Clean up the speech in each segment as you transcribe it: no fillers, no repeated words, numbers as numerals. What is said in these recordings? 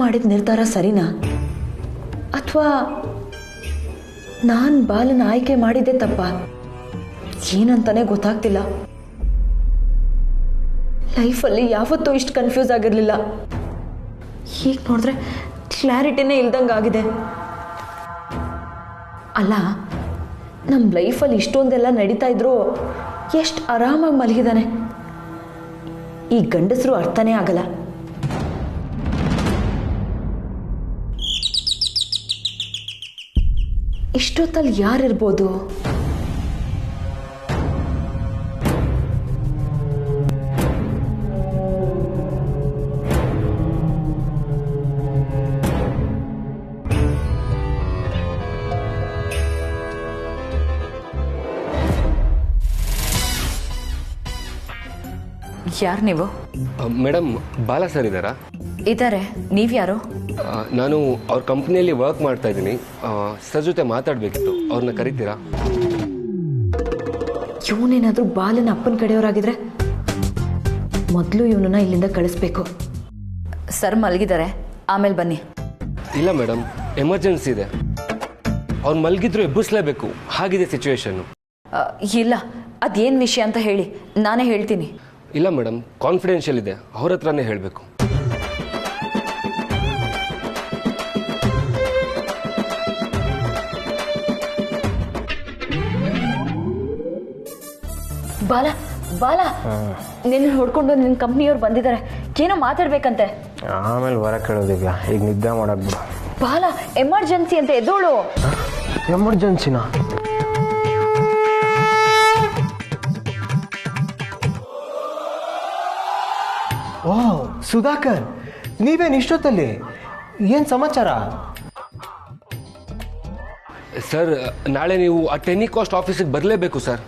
ಮಾಡಿದ ನಿರ್ಧಾರ ಸರಿನಾ ಅಥವಾ ನಾನು ಬಾಲನ ಆಯ್ಕೆ ಮಾಡಿದ್ದೆ ತಪ್ಪ? ಏನಂತಾನೆ ಗೊತ್ತಾಗ್ತಿಲ್ಲ. ಲೈಫಲ್ಲಿ ಯಾವತ್ತೂ ಇಷ್ಟು ಕನ್ಫ್ಯೂಸ್ ಆಗಿರಲಿಲ್ಲ. ಈಗ ನೋಡಿದ್ರೆ ಕ್ಲಾರಿಟಿನೇ ಇಲ್ದಂಗಾಗಿದೆ. ಅಲ್ಲ, ನಮ್ಮ ಲೈಫಲ್ಲಿ ಇಷ್ಟೊಂದೆಲ್ಲ ನಡೀತಾ ಇದ್ರು ಎಷ್ಟು ಆರಾಮಾಗಿ ಮಲಗಿದಾನೆ. ಈ ಗಂಡಸರು ಅರ್ಥನೇ ಆಗಲ್ಲ. ಇಷ್ಟೊತ್ತಲ್ಲಿ ಯಾರಿರ್ಬೋದು? ಯಾರು ನೀವು? ಮೇಡಮ್, ಬಾಲಾ ಸರ್ ಇದ್ದಾರಾ? ಇದ್ದಾರೆ. ನೀವ್ಯಾರು? ನಾನು ಅವ್ರ ಕಂಪ್ನಿಯಲ್ಲಿ ವರ್ಕ್ ಮಾಡ್ತಾ ಇದ್ದೀನಿ. ಸರ್ ಜೊತೆ ಮಾತಾಡಬೇಕಿತ್ತು. ಅವ್ರನ್ನ ಕರಿತೀರಾ? ಇವನೇನಾದ್ರೂ ಬಾಲನ ಅಪ್ಪನ ಕಡೆಯವರಾಗಿದ್ರೆ ಮೊದಲು ಇವನನ್ನ ಇಲ್ಲಿಂದ ಕಳಿಸ್ಬೇಕು. ಸರ್ ಮಲಗಿದ್ದಾರೆ, ಆಮೇಲೆ ಬನ್ನಿ. ಇಲ್ಲ ಮೇಡಮ್, ಎಮರ್ಜೆನ್ಸಿ ಇದೆ. ಅವ್ನು ಮಲಗಿದ್ರು ಎಬ್ಬಿಸ್ಲೇಬೇಕು, ಹಾಗಿದೆ ಸಿಚುವೇಶನ್ನು. ಇಲ್ಲ, ಅದೇನು ವಿಷಯ ಅಂತ ಹೇಳಿ, ನಾನೇ ಹೇಳ್ತೀನಿ. ಇಲ್ಲ ಮೇಡಮ್, ಕಾನ್ಫಿಡೆನ್ಷಿಯಲ್ ಇದೆ, ಅವ್ರ ಹತ್ರನೇ ಹೇಳಬೇಕು. ಬಾಲ ಬಾಲ, ನಿನ್ನ ಹೊಡ್ಕೊಂಡು ನಿನ್ನ ಕಂಪ್ನಿಯವ್ರು ಬಂದಿದ್ದಾರೆ, ಏನೋ ಮಾತಾಡ್ಬೇಕಂತೆ. ಆಮೇಲೆ ಹೊರಗೆ ಕೇಳೋದಿವ್ಯಾ, ಈಗ ನಿದ್ದೆ ಮಾಡಕ್ ಬಿಡು. ಬಾಲ, ಎಮರ್ಜೆನ್ಸಿ ಅಂತ ಎದ್ದೋಳು. ಎಮರ್ಜೆನ್ಸಿನಾ? ಓ ಸುಧಾಕರ್, ನೀವೇನು ಇಷ್ಟೊತ್ತಲ್ಲಿ? ಏನು ಸಮಾಚಾರ? ಸರ್, ನಾಳೆ ನೀವು ಆ ಟೆನಿಕಾಸ್ಟ್ ಆಫೀಸಿಗೆ ಬರಲೇಬೇಕು ಸರ್.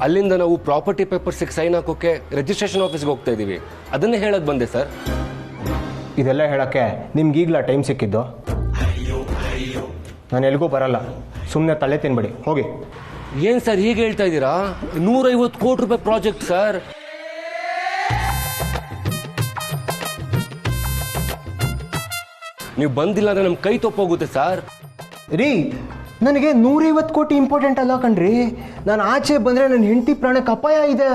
ಅಲ್ಲಿಂದ ನಾವು ಪ್ರಾಪರ್ಟಿ ಪೇಪರ್ಸಿಗೆ ಸೈನ್ ಹಾಕೋಕೆ ರಿಜಿಸ್ಟ್ರೇಷನ್ ಆಫೀಸ್ಗೆ ಹೋಗ್ತಾ ಇದ್ದೀವಿ. ಅದನ್ನೇ ಹೇಳಕ್ಕೆ ಬಂದೆ ಸರ್. ಇದೆಲ್ಲ ಹೇಳೋಕ್ಕೆ ನಿಮ್ಗೆ ಈಗಲ ಟೈಮ್ ಸಿಕ್ಕಿದ್ದು? ನಾನು ಎಲ್ಗೂ ಬರಲ್ಲ, ಸುಮ್ಮನೆ ತಲೆ ತಿನ್ಬೇಡಿ, ಹೋಗಿ. ಏನು ಸರ್ ಹೀಗೆ ಹೇಳ್ತಾ ಇದ್ದೀರಾ? 150 ಕೋಟಿ ರೂಪಾಯಿ ಪ್ರಾಜೆಕ್ಟ್ ಸರ್. ನೀವು ಬಂದಿಲ್ಲ ಅಂದ್ರೆ ನಮ್ಮ ಕೈ ತಪ್ಪೋಗುತ್ತೆ ಸರ್. ರೀ, ನನಗೆ 150 ಕೋಟಿ ಇಂಪಾರ್ಟೆಂಟ್ ಅಲ್ಲ ಕಣ್ರಿ. ನಾನು ಆಚೆ ಬಂದ್ರೆ ನನ್ನ ಹೆಂಡತಿ ಪ್ರಾಣಕ್ಕೆ ಅಪಾಯ ಇದೆ.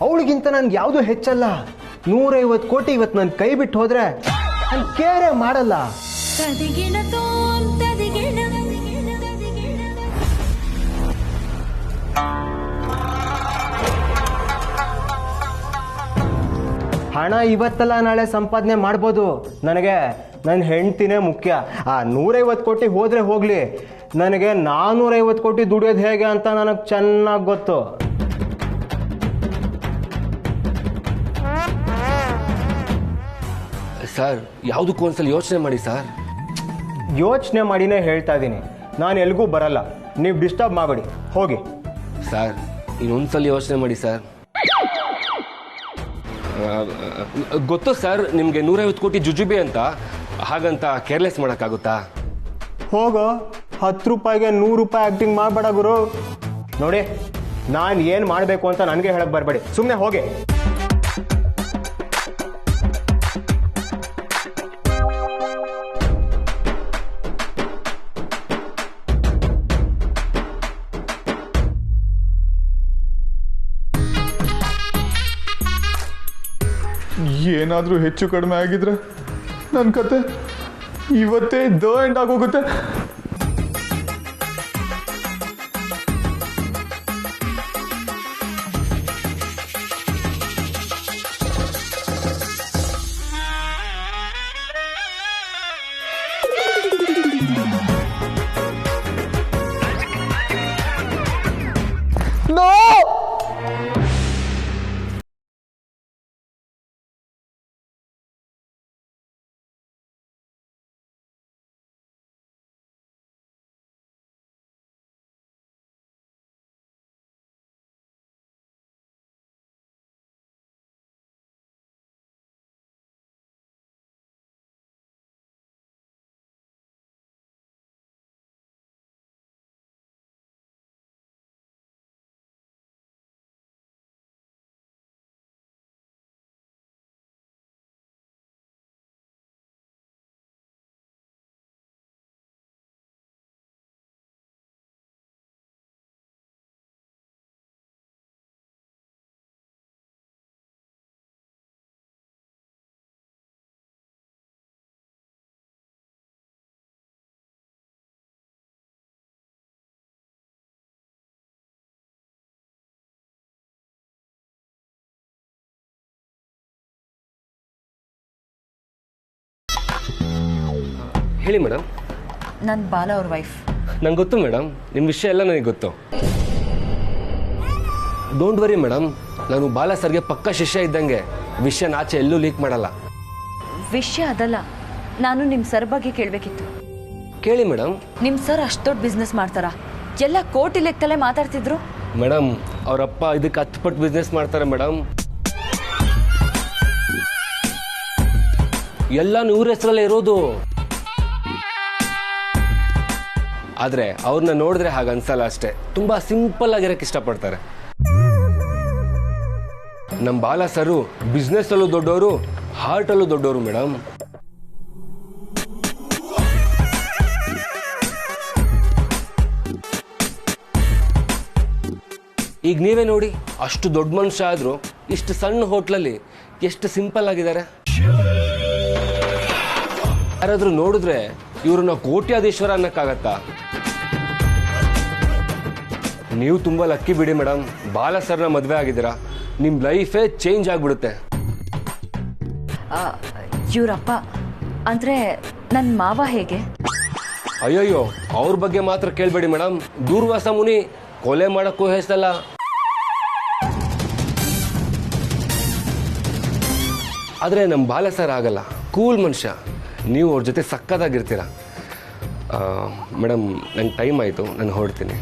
ಅವಳಿಗಿಂತ ನನ್ಗೆ ಯಾವುದು ಹೆಚ್ಚಲ್ಲ. 150 ಕೋಟಿ ಇವತ್ತು ನನ್ನ ಕೈ ಬಿಟ್ಟು ಹೋದ್ರೆ ನಾನು ಕೇರೆ ಮಾಡಲ್ಲ. ಹಣ ಇವತ್ತಲ್ಲ ನಾಳೆ ಸಂಪಾದನೆ ಮಾಡ್ಬೋದು, ನನಗೆ ನನ್ನ ಹೆಂಡ್ತಿನೇ ಮುಖ್ಯ. ಆ 150 ಕೋಟಿ ಹೋದ್ರೆ ಹೋಗ್ಲಿ, ನನಗೆ 450 ಕೋಟಿ ದುಡಿಯೋದು ಹೇಗೆ ಅಂತ ನನಗೆ ಚೆನ್ನಾಗಿ ಗೊತ್ತು. ಸರ್, ಯಾವುದಕ್ಕೂ ಒಂದ್ಸಲ ಯೋಚನೆ ಮಾಡಿ ಸರ್. ಯೋಚನೆ ಮಾಡಿನೇ ಹೇಳ್ತಾ ಇದ್ದೀನಿ, ನಾನು ಎಲ್ಗೂ ಬರಲ್ಲ. ನೀವು ಡಿಸ್ಟರ್ಬ್ ಮಾಡಬೇಡಿ, ಹೋಗಿ. ಸರ್, ಇನ್ನೊಂದ್ಸಲ ಯೋಚನೆ ಮಾಡಿ ಸರ್. ಗೊತ್ತು ಸರ್ ನಿಮಗೆ 150 ಕೋಟಿ ಜುಜುಬಿ ಅಂತ, ಹಾಗಂತ ಕೇರ್ಲೆಸ್ ಮಾಡೋಕ್ಕಾಗುತ್ತಾ? ಹೋಗೋ, 10 ರೂಪಾಯಿಗೆ 100 ರೂಪಾಯಿ ಆಕ್ಟಿಂಗ್ ಮಾಡಬೇಡ ಗುರು. ನೋಡಿ, ನಾನು ಏನು ಮಾಡಬೇಕು ಅಂತ ನನಗೆ ಹೇಳಕ್ ಬರಬೇಡಿ, ಸುಮ್ಮನೆ ಹೋಗಿ. ಏನಾದರೂ ಹೆಚ್ಚು ಕಡಿಮೆ ಆಗಿದ್ರೆ ನನ್ನ ಕತೆ ಇವತ್ತೇ ಎಂಡ್ ಆಗೋಗುತ್ತೆ. ಹೇಳಿ ಮೇಡಮ್. ನನ್ನ ಬಾಲ ಅವ್ರ ವೈಫ್. ನಂಗೆ ಗೊತ್ತು ಮೇಡಮ್, ನಿಮ್ಮ ವಿಷಯ ಎಲ್ಲ ನನಗೆ ಗೊತ್ತು. ಡೋಂಟ್ ವರಿ ಮೇಡಮ್, ನಾನು ಬಾಲ ಸರ್ಗೆ ಪಕ್ಕ ಶಿಷ್ಯ ಇದ್ದಂಗೆ. ವಿಷಯ ಆಚೆ ಎಲ್ಲೂ ಲೀಕ್ ಮಾಡಲ್ಲ. ವಿಷಯ ಅದಲ್ಲ, ನಾನು ನಿಮ್ಮ ಸರ್ ಬಗ್ಗೆ ಕೇಳಬೇಕಿತ್ತು. ಕೇಳಿ ಮೇಡಮ್. ನಿಮ್ಮ ಸರ್ ಅಷ್ಟು ದೊಡ್ಡ ಬಿಸ್ನೆಸ್ ಮಾಡ್ತಾರಾ? ಎಲ್ಲ ಕೋಟಿ ಲೆಕ್ಕದಲ್ಲೇ ಮಾತಾಡ್ತಿದ್ರು. ಮೇಡಮ್, ಅವರಪ್ಪ ಇದಕ್ಕೆ 10 ಪಟ್ಟು ಬಿಸ್ನೆಸ್ ಮಾಡ್ತಾರೆ ಮೇಡಮ್. ಎಲ್ಲ ಇವ್ರ ಹೆಸರಲ್ಲೇ ಇರೋದು. ಆದ್ರೆ ಅವ್ರನ್ನ ನೋಡಿದ್ರೆ ಹಾಗೆ ಅನ್ಸಲ್ಲ ಅಷ್ಟೇ. ತುಂಬಾ ಸಿಂಪಲ್ ಆಗಿರಕ್ಕೆ ಇಷ್ಟಪಡ್ತಾರೆ. ನಮ್ಮ ಬಾಲ ಸರು ಬಿಸ್ನೆಸ್ ಅಲ್ಲೂ ದೊಡ್ಡವರು, ಹಾರ್ಟ್ ಅಲ್ಲೂ ದೊಡ್ಡವರು ಮೇಡಮ್. ಈಗ ನೀವೇ ನೋಡಿ, ಅಷ್ಟು ದೊಡ್ಡ ಮನುಷ್ಯ ಆದ್ರೂ ಇಷ್ಟು ಸಣ್ಣ ಹೋಟ್ಲಲ್ಲಿ ಎಷ್ಟು ಸಿಂಪಲ್ ಆಗಿದ್ದಾರೆ. ಯಾರಾದ್ರೂ ನೋಡಿದ್ರೆ ಇವ್ರನ್ನ ಕೋಟ್ಯಾಧೀಶ್ವರ ಅನ್ನಕ್ಕಾಗತ್ತಾ? ನೀವು ತುಂಬಾ ಲಕ್ಕಿ ಬಿಡಿ ಮೇಡಮ್. ಬಾಲ ಸರ್ನ ಮದುವೆ ಆಗಿದ್ದೀರಾ, ನಿಮ್ ಲೈಫೇ ಚೇಂಜ್ ಆಗ್ಬಿಡುತ್ತೆ. ಇವರಪ್ಪ ಅಂದ್ರೆ ನನ್ನ ಮಾವ ಹೇಗೆ? ಅಯ್ಯಯ್ಯೋ, ಅವ್ರ ಬಗ್ಗೆ ಮಾತ್ರ ಕೇಳಬೇಡಿ ಮೇಡಮ್. ದೂರ್ವಾಸ ಮುನಿ ಕೊಲೆ ಮಾಡಕ್ಕೂ ಹೆಸಲ್ಲ. ಆದ್ರೆ ನಮ್ಮ ಬಾಲ ಸರ್ ಆಗಲ್ಲ, ಕೂಲ್ ಮನುಷ್ಯ. ನೀವು ಅವ್ರ ಜೊತೆ ಸಕ್ಕದಾಗಿರ್ತೀರ. ಮೇಡಮ್, ನಂಗೆ ಟೈಮ್ ಆಯಿತು, ನಾನು ಹೊರಡ್ತೀನಿ.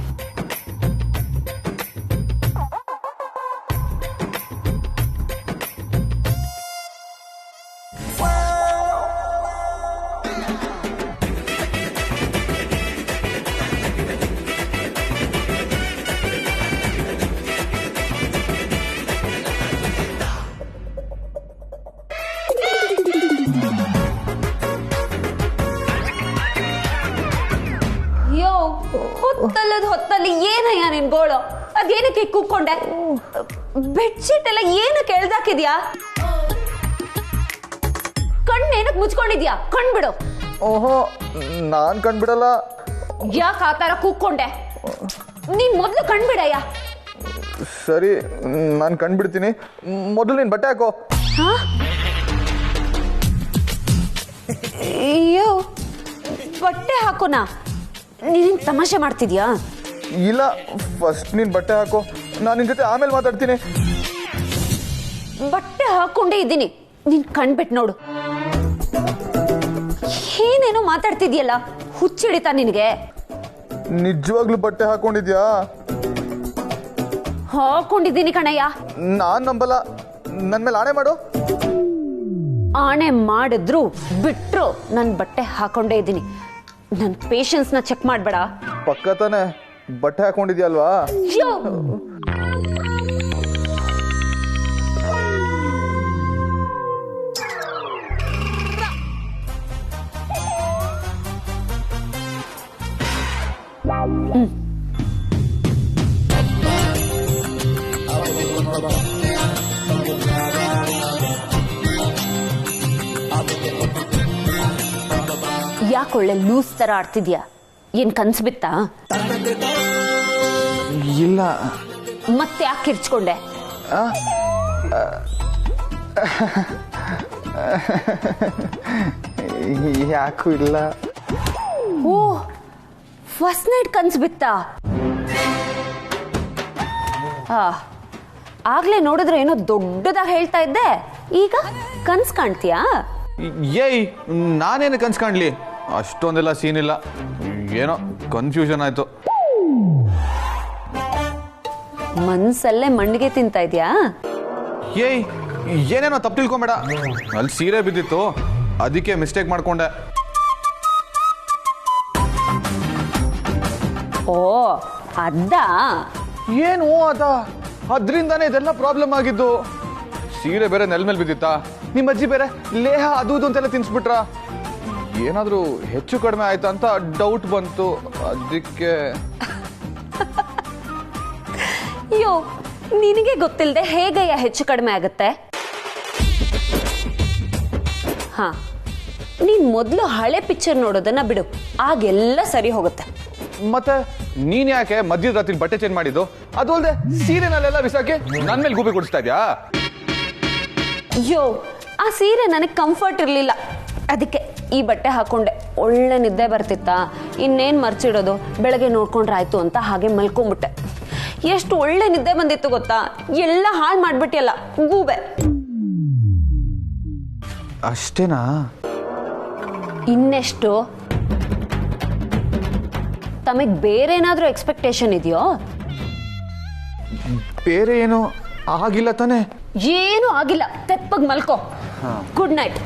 ಹೊತ್ತಲ್ಲಿ ಏನಯ್ಯ ನಿನ್ ಗೋಳು? ಅದೇನಕ್ಕೆ ಕೂಕೊಂಡೆ? ಬೆಡ್ಶೀಟ್ ಎಲ್ಲ ಏನಕ್ಕೆ ಎಳ್ದಾಕಿದ್ಯಾ? ಕಣ್ಣೇನಕ್ ಮುಚ್ಕೊಂಡಿದ್ಯಾ? ಕಣ್ಬಿಡು. ಓಹೋ, ನಾನ್ ಕಣ್ಬಿಡಲ್ಲ. ಯಾಕೆ ಆ ತರ ಕೂಕೊಂಡೆ? ನೀನ್ ಮೊದ್ಲು ಕಣ್ಬಿಡಯ್ಯ. ಸರಿ, ನಾನ್ ಕಣ್ಬಿಡ್ತೀನಿ. ಮೊದಲು ನೀನ್ ಬಟ್ಟೆ ಹಾಕೋ. ಅಯ್ಯೋ, ಬಟ್ಟೆ ಹಾಕೋನಾ? ನೀನ್ ತಮಾಷೆ ಮಾಡ್ತಿದ್ಯಾ? ಇಲ್ಲ, ಫಸ್ಟ್ ನೀನ್ ಬಟ್ಟೆ ಹಾಕೋ, ನಾನು ನಿನ್ ಜೊತೆ ಆಮೇಲೆ ಮಾತಾಡ್ತೀನಿ. ಬಟ್ಟೆ ಹಾಕೊಂಡೇ ಇದ್ದೀನಿ, ನೀನ್ ಕಣ್ಬಿಟ್ ನೋಡು. ಏನೇನೋ ಮಾತಾಡ್ತಿದ್ಯಲ್ಲ, ಹುಚ್ಚಿಡಿತಾ ನಿನಗೆ? ನಿಜವಾಗ್ಲೂ ಬಟ್ಟೆ ಹಾಕೊಂಡಿದ್ಯಾ? ಹಾಕೊಂಡಿದ್ದೀನಿ ಕಣಯ್ಯ. ನಾನ್ ನಂಬಲ್ಲ, ನನ್ ಮೇಲೆ ಆಣೆ ಮಾಡು. ಆಣೆ ಮಾಡಿದ್ರು ಬಿಟ್ರು ನನ್ ಬಟ್ಟೆ ಹಾಕೊಂಡೇ ಇದ್ದೀನಿ. ನನ್ ಪೇಷನ್ಸ್ ನ ಚೆಕ್ ಮಾಡ್ಬೇಡ. ಪಕ್ಕ ತಾನೆ ಬಟ್ಟೆ ಹಾಕೊಂಡಿದ್ಯಲ್ವಾ? ಅಯ್ಯೋ, ಯಾಕೊಳ್ಳೆ ಲೂಸ್ ತರ ಆಡ್ತಿದ್ಯಾ? ಏನ್ ಕನ್ಸು ಬಿತ್ತಾ? ಇಲ್ಲ. ಮತ್ತೆ ಯಾಕೆ ಕಿರ್ಚ್ಕೊಂಡೆ? ಯಾಕೂ ಇಲ್ಲ. ಓ, ಫಸ್ಟ್ ನೈಟ್ ಕನ್ಸು ಬಿತ್ತಾ? ಆಗ್ಲೇ ನೋಡಿದ್ರೆ ಏನೋ ದೊಡ್ಡದಾಗಿ ಹೇಳ್ತಾ ಇದ್ದೆ, ಈಗ ಕನ್ಸ್ ಕಾಣ್ತೀಯಾ? ಏಯ್, ನಾನೇನು ಕನ್ಸ್ ಕಾಣ್ಲಿ? ಅಷ್ಟೊಂದೆಲ್ಲ ಸೀನ್ ಇಲ್ಲ. ಏನೋ ಕನ್ಫ್ಯೂಷನ್ ಆಯ್ತು. ಮನ್ಸಲ್ಲೇ ಮಣ್ಣಿಗೆ ತಿಂತಾ ಇದ್ಯಾ? ಏಯ್, ಏನೇನೋ ತಪ್ಪು ತಿಳ್ಕೊಂಬೇಡ. ಅಲ್ಲಿ ಸೀರೆ ಬಿದ್ದಿತ್ತು, ಅದಕ್ಕೆ ಮಿಸ್ಟೇಕ್ ಮಾಡ್ಕೊಂಡೆ. ಓ, ಅದ? ಏನು ಅದ? ಅದ್ರಿಂದಾನೇ ಇದೆಲ್ಲ ಪ್ರಾಬ್ಲಮ್ ಆಗಿದ್ದು. ಸೀರೆ ಬೇರೆ ನೆಲ ಮೇಲೆ ಬಿದ್ದಿತ್ತಾ? ನಿಮ್ಮ ಅಜ್ಜಿ ಬೇರೆ ಲೇಹ ಅದು ಇದು ಅಂತೆಲ್ಲ ತಿನ್ಸ್ಬಿಟ್ರ. ಏನಾದ್ರೂ ಹೆಚ್ಚು ಕಡಿಮೆ ಆಯ್ತಾ ಅಂತ ಡೌಟ್ ಬಂತು, ಅದಕ್ಕೆ. ಅಯ್ಯೋ, ನಿನಗೆ ಗೊತ್ತಿಲ್ಲದೆ ಹೇಗಯ್ಯ ಹೆಚ್ಚು ಕಡಿಮೆ ಆಗುತ್ತೆ? ಹಾ, ನೀನ್ ಮೊದಲು ಹಳೆ ಪಿಕ್ಚರ್ ನೋಡೋದನ್ನ ಬಿಡು, ಆಗೆಲ್ಲ ಸರಿ ಹೋಗುತ್ತೆ. ಮತ್ತೆ ನೀನ್ ಯಾಕೆ ಮಧ್ಯದ ರಾತ್ರಿ ಬಟ್ಟೆ ಚೇಂಜ್ ಮಾಡಿದ್ದು? ಅದು ಅಲ್ಲದೆ ಸೀರೆನಲ್ಲೆಲ್ಲ ಬಿಸಾಕಿ ನನ್ ಮೇಲೆ ಗೂಬೆ ಕೊಡಿಸ್ತಾ ಇದ್ಯಾ? ಅಯ್ಯೋ, ಆ ಸೀರೆ ನನಗೆ ಕಂಫರ್ಟ್ ಇರಲಿಲ್ಲ, ಅದಕ್ಕೆ ಈ ಬಟ್ಟೆ ಹಾಕೊಂಡೆ ಒಳ್ಳೆ ನಿದ್ದೆ ಬರ್ತಿತ್ತಾ, ಇನ್ನೇನು ಮರ್ಚಿಡೋದು, ಬೆಳಗ್ಗೆ ನೋಡ್ಕೊಂಡ್ರೆ ಆಯ್ತು ಅಂತ ಹಾಗೆ ಮಲ್ಕೊಂಡ್ಬಿಟ್ಟೆ. ಎಷ್ಟು ಒಳ್ಳೆ ನಿದ್ದೆ ಬಂದಿತ್ತು ಗೊತ್ತಾ, ಎಲ್ಲ ಹಾಳು ಮಾಡ್ಬಿಟ್ಟಿಯಲ್ಲ ಗೂಬೆ. ಅಷ್ಟೇನಾ? ಇನ್ನೆಷ್ಟು? ತಮಗೆ ಬೇರೆ ಏನಾದರೂ ಎಕ್ಸ್ಪೆಕ್ಟೇಷನ್ ಇದೆಯೋ? ಬೇರೆ ಏನೋ ಆಗಿಲ್ಲ ತಾನೆ? ಏನೂ ಆಗಿಲ್ಲ, ತೆಪ್ಪಗೆ ಮಲ್ಕೋ. Good night.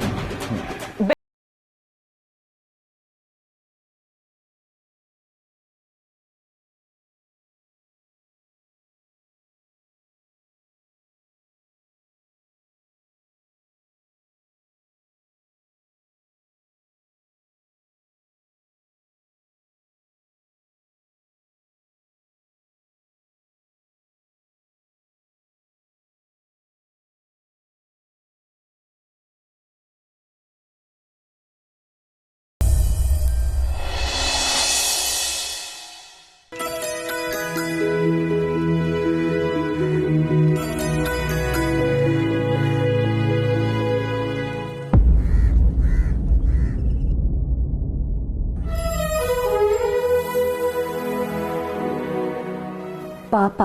ಪಾಪ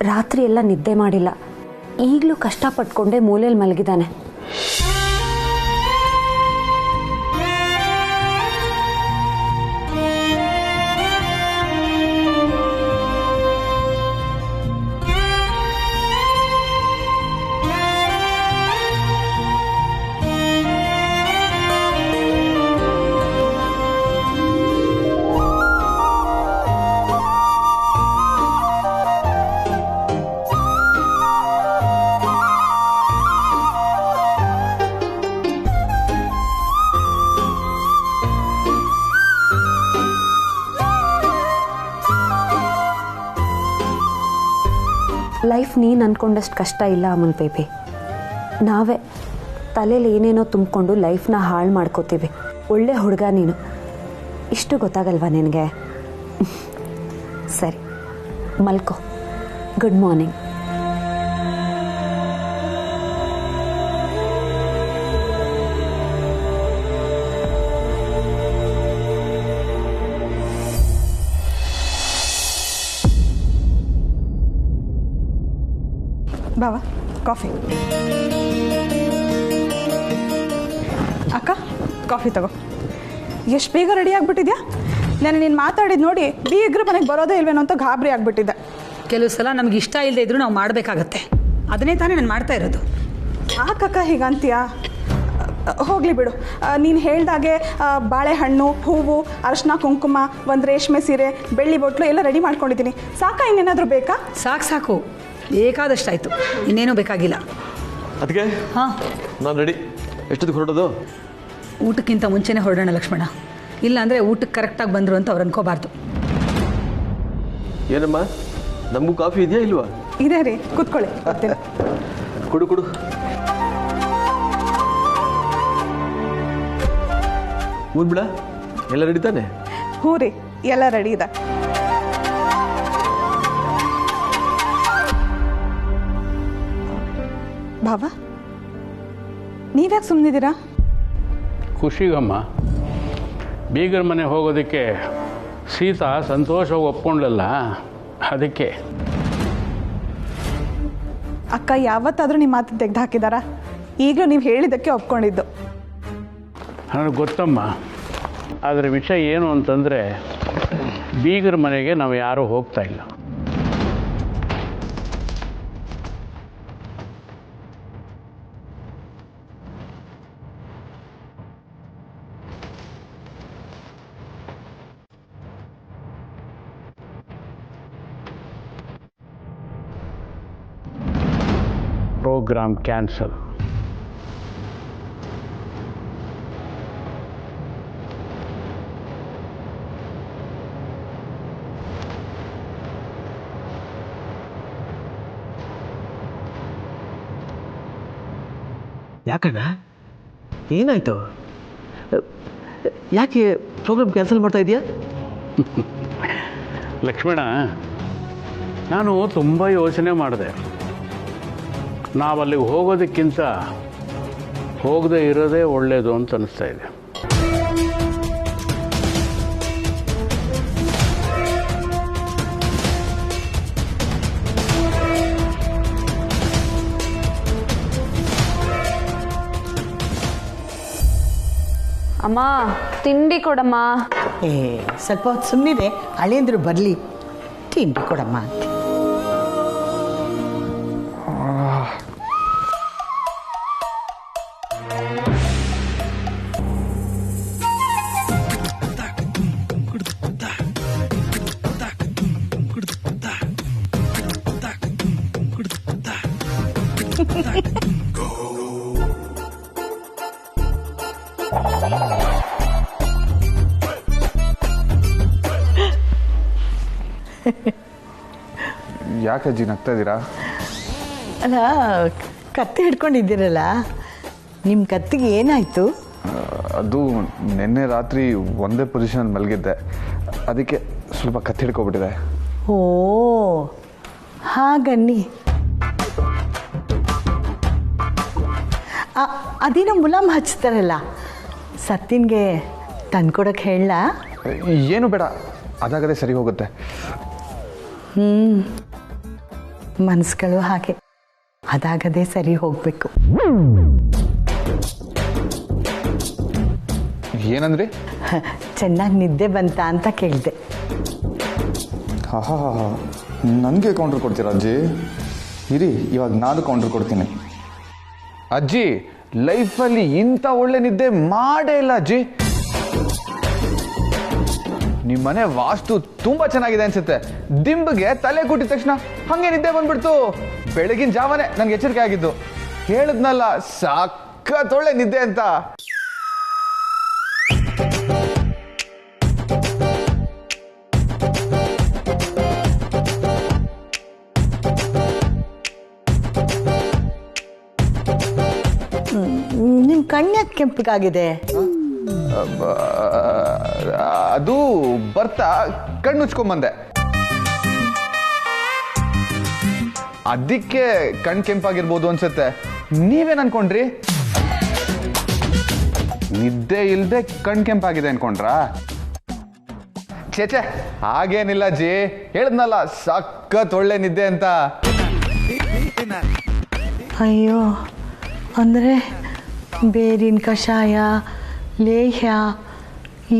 ರಾತ್ರಿ ಎಲ್ಲ ನಿದ್ದೆ ಮಾಡಿಲ್ಲ, ಈಗಲೂ ಕಷ್ಟಪಟ್ಕೊಂಡೆ ಮೂಲೆಯಲ್ಲಿ ಮಲಗಿದ್ದಾನೆ. ಲೈಫ್ ನೀನು ಅಂದ್ಕೊಂಡಷ್ಟು ಕಷ್ಟ ಇಲ್ಲ ಅಮಲ್ ಬೇಬಿ. ನಾವೇ ತಲೆಯಲ್ಲಿ ಏನೇನೋ ತುಂಬಿಕೊಂಡು ಲೈಫ್ನ ಹಾಳು ಮಾಡ್ಕೋತೀವಿ. ಒಳ್ಳೆ ಹುಡುಗ ನೀನು, ಇಷ್ಟು ಗೊತ್ತಾಗಲ್ವಾ ನಿನಗೆ? ಸರಿ ಮಲ್ಕೋ. Good morning. ಬಾವಾ ಕಾಫಿ. ಅಕ್ಕ ಕಾಫಿ ತಗೋ. ಎಷ್ಟು ಬೇಗ ರೆಡಿ ಆಗಿಬಿಟ್ಟಿದ್ಯಾ? ನಾನು ನೀನು ಮಾತಾಡಿದ್ದು ನೋಡಿ ಬೀಗ್ರ ಮನೆಗೆ ಬರೋದೇ ಇಲ್ವೇನೋ ಅಂತ ಗಾಬರಿ ಆಗಿಬಿಟ್ಟಿದ್ದೆ. ಕೆಲವು ಸಲ ನಮ್ಗೆ ಇಷ್ಟ ಇಲ್ಲದೆ ಇದ್ರೂ ನಾವು ಮಾಡಬೇಕಾಗತ್ತೆ. ಅದನ್ನೇ ತಾನೇ ನಾನು ಮಾಡ್ತಾ ಇರೋದು. ಯಾಕಕ್ಕ ಹೀಗಂತೀಯಾ? ಹೋಗಲಿ ಬಿಡು. ನೀನು ಹೇಳ್ದಾಗೆ ಬಾಳೆಹಣ್ಣು, ಹೂವು, ಅರಿಶಿನ, ಕುಂಕುಮ, ಒಂದು ರೇಷ್ಮೆ ಸೀರೆ, ಬೆಳ್ಳಿ ಬೊಟ್ಲು ಎಲ್ಲ ರೆಡಿ ಮಾಡ್ಕೊಂಡಿದ್ದೀನಿ. ಸಾಕಾ? ಇನ್ನೇನಾದರೂ ಬೇಕಾ? ಸಾಕು ಬೇಕಾದಷ್ಟಾಯಿತು, ಇನ್ನೇನೂ ಬೇಕಾಗಿಲ್ಲ. ಅದಕ್ಕೆ ಹಾಂ, ನಾನು ರೆಡಿ. ಎಷ್ಟೊತ್ತಿಗೆ ಹೊರಡೋದು? ಊಟಕ್ಕಿಂತ ಮುಂಚೆನೇ ಹೊರಡೋಣ ಲಕ್ಷ್ಮಣ. ಇಲ್ಲಾಂದರೆ ಊಟಕ್ಕೆ ಕರೆಕ್ಟಾಗಿ ಬಂದರು ಅಂತ ಅವ್ರು ಅನ್ಕೋಬಾರ್ದು. ಏನಮ್ಮ, ನಮಗೂ ಕಾಫಿ ಇದೆಯಾ ಇಲ್ವಾ? ಇದೆ ರೀ, ಕೂತ್ಕೊಳ್ಳಿ. ಕೊಡು. ಊದ್ಬಿಡ, ಎಲ್ಲ ರೆಡಿ ತಾನೆ? ಹ್ಞೂ ರೀ, ಎಲ್ಲ ರೆಡಿ ಇದೆ. ಬಾಬಾ, ನೀವ್ಯಾಕೆ ಸುಮ್ಮನಿದ್ದೀರಾ? ಖುಷಿಗಮ್ಮ, ಬೀಗರ ಮನೆ ಹೋಗೋದಕ್ಕೆ ಸೀತಾ ಸಂತೋಷವಾಗಿ ಒಪ್ಕೊಂಡ್ಲಲ್ಲ, ಅದಕ್ಕೆ. ಅಕ್ಕ ಯಾವತ್ತಾದರೂ ನಿಮ್ಮ ಮಾತು ತೆಗೆದು ಹಾಕಿದಾರಾ? ಈಗಲೂ ನೀವು ಹೇಳಿದ್ದಕ್ಕೆ ಒಪ್ಕೊಂಡಿದ್ದು. ನನಗೆ ಗೊತ್ತಮ್ಮ, ಆದರೆ ವಿಷಯ ಏನು ಅಂತಂದರೆ ಬೀಗರ ಮನೆಗೆ ನಾವು ಯಾರೂ ಹೋಗ್ತಾ ಇಲ್ಲ. Programme cancel. ಯಾಕಣ್ಣ, ಏನಾಯ್ತು? ಯಾಕೆ ಪ್ರೋಗ್ರಾಮ್ ಕ್ಯಾನ್ಸಲ್ ಮಾಡ್ತಾ ಇದೆಯಾ? ಲಕ್ಷ್ಮಣ, ನಾನು ತುಂಬ ಯೋಚನೆ ಮಾಡಿದೆ. ನಾವಲ್ಲಿಗೆ ಹೋಗೋದಕ್ಕಿಂತ ಹೋಗದೆ ಇರೋದೇ ಒಳ್ಳೆಯದು ಅಂತ ಅನಿಸ್ತಾ ಇದೆ. ಅಮ್ಮ ತಿಂಡಿ ಕೊಡಮ್ಮ. ಸ್ವಲ್ಪ ಹೊತ್ತು ಸುಮ್ಮನಿದೆ, ಹಳೇಂದ್ರು ಬರಲಿ, ತಿಂಡಿ ಕೊಡಮ್ಮ ಅಂತ. ಯಾಕೆ ಅಜ್ಜಿ ನಗ್ತಾ ಇದ್ದೀರಾ? ಅಲ್ಲ, ಕತ್ತೆ ಹಿಡ್ಕೊಂಡಿದ್ದೀರಲ್ಲ, ನಿಮ್ಮ ಕತ್ತಿಗೆ ಏನಾಯಿತು? ಅದು ನಿನ್ನೆ ರಾತ್ರಿ ಒಂದೇ ಪೊಸಿಷನ್ ಮಲಗಿದ್ದೆ, ಅದಕ್ಕೆ ಸ್ವಲ್ಪ ಕತ್ತಿ ಹಿಡ್ಕೊಬಿಟ್ಟಿದೆ. ಓ ಹಾಗನ್ನಿ. ಅದೇನೋ ಮುಲಾಮ್ ಹಚ್ತಾರಲ್ಲ, ಸತ್ತಿನ್ಗೆ ತಂದ್ಕೊಡಕ್ಕೆ ಹೇಳ? ಏನು ಬೇಡ, ಅದಾಗದೆ ಸರಿ ಹೋಗುತ್ತೆ. ಮನಸ್ಸುಗಳು ಹಾಗೆ, ಅದಾಗದೆ ಸರಿ ಹೋಗಬೇಕು. ಏನಂದ್ರಿ? ಚೆನ್ನಾಗಿ ನಿದ್ದೆ ಬಂತ ಅಂತ ಕೇಳಿದೆ. ಹಾ ನನಗೆ ಕೌಂಟ್ರ್ ಕೊಡ್ತೀರಾ ಅಜ್ಜಿ? ಇರಿ, ಇವಾಗ ನಾನು ಕೌಂಟ್ರ್ ಕೊಡ್ತೀನಿ. ಅಜ್ಜಿ, ಲೈಫಲ್ಲಿ ಇಂಥ ಒಳ್ಳೆ ನಿದ್ದೆ ಮಾಡೇ ಇಲ್ಲ ಅಜ್ಜಿ. ನಿಮ್ಮ ಮನೆ ವಾಸ್ತು ತುಂಬಾ ಚೆನ್ನಾಗಿದೆ ಅನ್ಸುತ್ತೆ. ದಿಂಬಿಗೆ ತಲೆ ಕೂಟಿದ ತಕ್ಷಣ ಹಂಗೆ ನಿದ್ದೆ ಬಂದ್ಬಿಡ್ತು. ಬೆಳಗಿನ ಜಾವನೇ ನನ್ಗೆ ಎಚ್ಚರಿಕೆ ಆಗಿದ್ದು. ಹೇಳಿದ್ನಲ್ಲ, ಸಖತ್ತೊಳ್ಳೆ ನಿದ್ದೆ ಅಂತ. ನಿಮ್ಮ ಕಣ್ಯಾಕೆ ಕೆಂಪಗಾಗಿದೆ? ಅದು ಬರ್ತಾ ಕಣ್ಣು ಮುಚ್ಕೊಂಬಂದೆ, ಅದಕ್ಕೆ ಕಣ್ ಕೆಂಪಾಗಿರ್ಬೋದು ಅನ್ಸುತ್ತೆ. ನೀವೇನ್ ಅನ್ಕೊಂಡ್ರಿ? ನಿದ್ದೆ ಇಲ್ದೆ ಕಣ್ ಕೆಂಪಾಗಿದೆ ಅನ್ಕೊಂಡ್ರಾ? ಛೇ, ಹಾಗೇನಿಲ್ಲ ಜಿ. ಹೇಳಿದ್ನಲ್ಲ, ಸಖತ್ ಒಳ್ಳೆ ನಿದ್ದೆ ಅಂತ. ಅಯ್ಯೋ, ಅಂದರೆ ಬೇರಿನ ಕಷಾಯ, ಲೇಹ್ಯ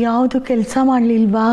ಯಾವುದು ಕೆಲಸ ಮಾಡಲಿಲ್ವಾ?